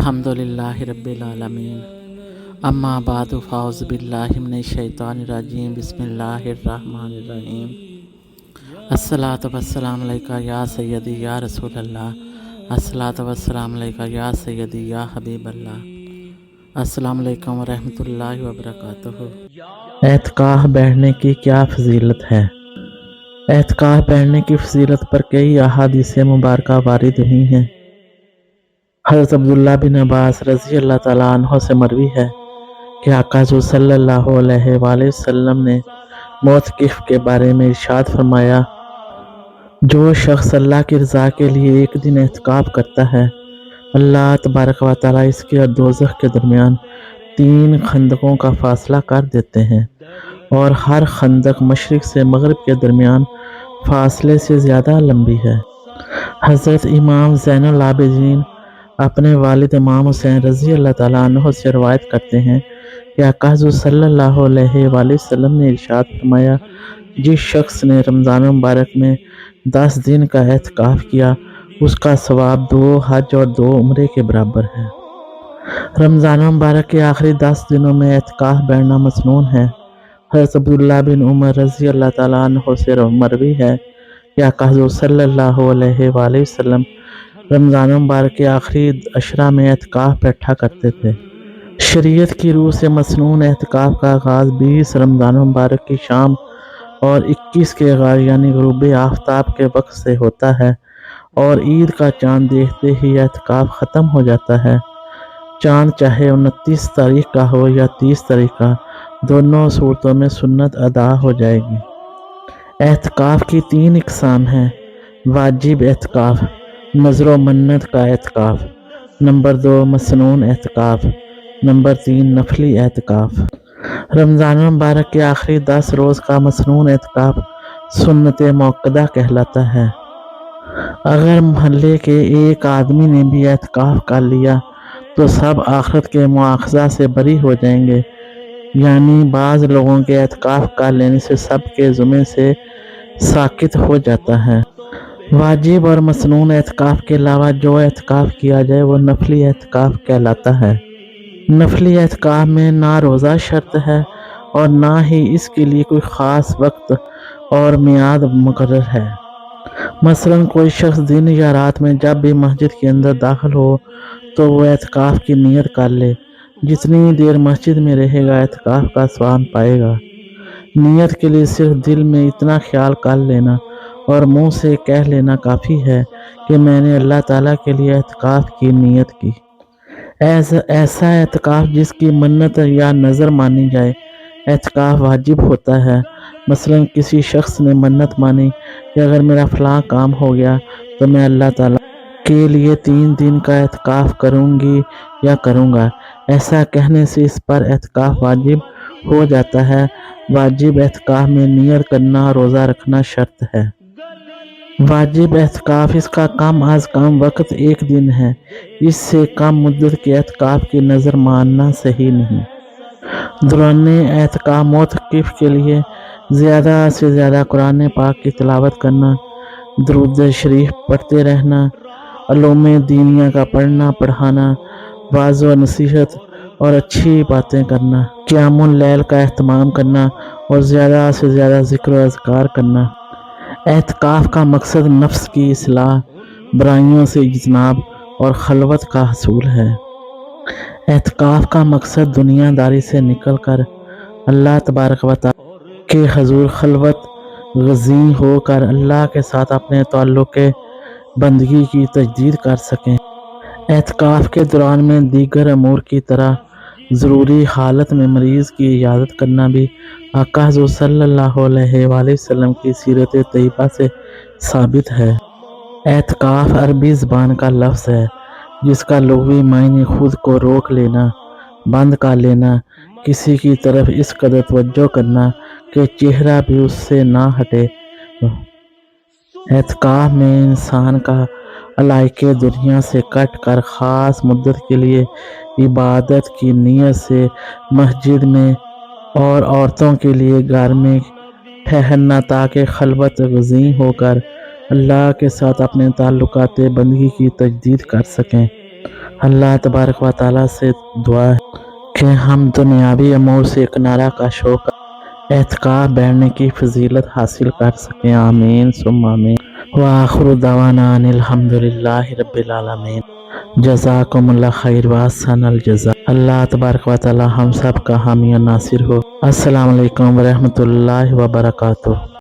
الحمدللہ رب العالمین اما بعد فاعوذ باللہ من الشیطان الرجیم بسم اللہ الرحمن الرحیم الصلاۃ والسلام علیکہ یا سیدی یا رسول اللہ، الصلاۃ والسلام علیکہ یا سیدی یا حبیب اللہ۔ السلام علیکم ورحمۃ اللہ وبرکاتہ۔ اعتکاف بیٹھنے کی کیا فضیلت ہے؟ اعتکاف بیٹھنے کی فضیلت پر کئی احادیث مبارکہ وارد ہوئی ہیں۔ حضرت عبداللہ بن عباس رضی اللہ تعالیٰ عنہ سے مروی ہے کہ آقا حضور صلی اللہ علیہ وآلہ وسلم نے معتکف کے بارے میں ارشاد فرمایا، جو شخص اللہ کی رضا کے لیے ایک دن اعتکاف کرتا ہے، اللہ تبارک و تعالیٰ اس کے اور دوزخ کے درمیان 3 خندقوں کا فاصلہ کر دیتے ہیں، اور ہر خندق مشرق سے مغرب کے درمیان فاصلے سے زیادہ لمبی ہے۔ حضرت امام زین العابدین اپنے والد امام حسین رضی اللہ تعالیٰ عنہ سے روایت کرتے ہیں کہ آقا حضور صلی اللہ علیہ وآلہ وسلم نے ارشاد فرمایا، جس شخص نے رمضان مبارک میں 10 دن کا اعتکاف کیا، اس کا ثواب 2 حج اور 2 عمرے کے برابر ہے۔ رمضان مبارک کے آخری 10 دنوں میں اعتکاف بیٹھنا مسنون ہے۔ حضرت عبداللہ بن عمر رضی اللہ تعالیٰ عنہ سے مروی ہے کہ آقا حضور صلی اللہ علیہ وآلہ وسلم رمضان مبارک کے آخری عشرہ میں اعتکاف بیٹھا کرتے تھے۔ شریعت کی روح سے مسنون اعتکاف کا آغاز 20 رمضان مبارک کی شام اور 21 کے یعنی غروب آفتاب کے وقت سے ہوتا ہے، اور عید کا چاند دیکھتے ہی اعتکاف ختم ہو جاتا ہے۔ چاند چاہے 29 تاریخ کا ہو یا 30 تاریخ کا، دونوں صورتوں میں سنت ادا ہو جائے گی۔ اعتکاف کی 3 اقسام ہیں: واجب اعتکاف، نذر و منت کا اعتکاف، نمبر 2 مسنون اعتکاف، نمبر 3 نفلی اعتکاف۔ رمضان مبارک کے آخری 10 روز کا مسنون اعتکاف سنت موقدہ کہلاتا ہے۔ اگر محلے کے ایک آدمی نے بھی اعتکاف کر لیا تو سب آخرت کے مواخذہ سے بری ہو جائیں گے، یعنی بعض لوگوں کے اعتکاف کر لینے سے سب کے ذمے سے ساقط ہو جاتا ہے۔ واجب اور مسنون اعتکاف کے علاوہ جو اعتکاف کیا جائے وہ نفلی اعتکاف کہلاتا ہے۔ نفلی اعتکاف میں نہ روزہ شرط ہے اور نہ ہی اس کے لیے کوئی خاص وقت اور میعاد مقرر ہے۔ مثلاً کوئی شخص دن یا رات میں جب بھی مسجد کے اندر داخل ہو تو وہ اعتکاف کی نیت کر لے، جتنی دیر مسجد میں رہے گا اعتکاف کا ثواب پائے گا۔ نیت کے لیے صرف دل میں اتنا خیال کر لینا اور منہ سے کہہ لینا کافی ہے کہ میں نے اللہ تعالیٰ کے لیے اعتکاف کی نیت کی۔ ایسا اعتکاف جس کی منت یا نظر مانی جائے، اعتکاف واجب ہوتا ہے۔ مثلاً کسی شخص نے منت مانی کہ اگر میرا فلاں کام ہو گیا تو میں اللہ تعالیٰ کے لیے 3 دن کا اعتکاف کروں گی یا کروں گا، ایسا کہنے سے اس پر اعتکاف واجب ہو جاتا ہے۔ واجب اعتکاف میں نیت کرنا اور روزہ رکھنا شرط ہے۔ واجب اعتکاف اس کا کم از کم وقت 1 دن ہے، اس سے کم مدت کے اعتکاف کی نظر ماننا صحیح نہیں۔ دوران اعتکاف معتکف کے لیے زیادہ سے زیادہ قرآن پاک کی تلاوت کرنا، درود شریف پڑھتے رہنا، علوم دینیہ کا پڑھنا پڑھانا، وعظ و نصیحت اور اچھی باتیں کرنا، قیام اللیل کا اہتمام کرنا اور زیادہ سے زیادہ ذکر و اذکار کرنا۔ اعتکاف کا مقصد نفس کی اصلاح، برائیوں سے اجتناب اور خلوت کا حصول ہے۔ اعتکاف کا مقصد دنیا داری سے نکل کر اللہ تبارک و تعالیٰ کے حضور خلوت گزین ہو کر اللہ کے ساتھ اپنے تعلق بندگی کی تجدید کر سکیں۔ اعتکاف کے دوران میں دیگر امور کی طرح ضروری حالت میں مریض کی عیادت کرنا بھی آقا حضور صلی اللہ علیہ وآلہ وسلم کی سیرت طیبہ سے ثابت ہے۔ اعتکاف عربی زبان کا لفظ ہے جس کا لغوی معنی خود کو روک لینا، بند کر لینا، کسی کی طرف اس قدر توجہ کرنا کہ چہرہ بھی اس سے نہ ہٹے۔ اعتکاف میں انسان کا علائق دنیا سے کٹ کر خاص مدت کے لیے عبادت کی نیت سے مسجد میں اور عورتوں کے لیے گھر میں ٹھہرنا تاکہ خلوت گزین ہو کر اللہ کے ساتھ اپنے تعلقات بندگی کی تجدید کر سکیں۔ اللہ تبارک و تعالیٰ سے دعا ہے کہ ہم دنیاوی امور سے کنارہ کش ہو کر اعتکاف بیٹھنے کی فضیلت حاصل کر سکیں، آمین ثم آمین۔ وآخر دعوانا ان الحمدللہ رب العالمین۔ جزاکم اللہ خیر واحسن الجزاء۔ اللہ تبارک و تعالی ہم سب کا حامی و ناصر ہو۔ السلام علیکم ورحمۃ اللہ وبرکاتہ۔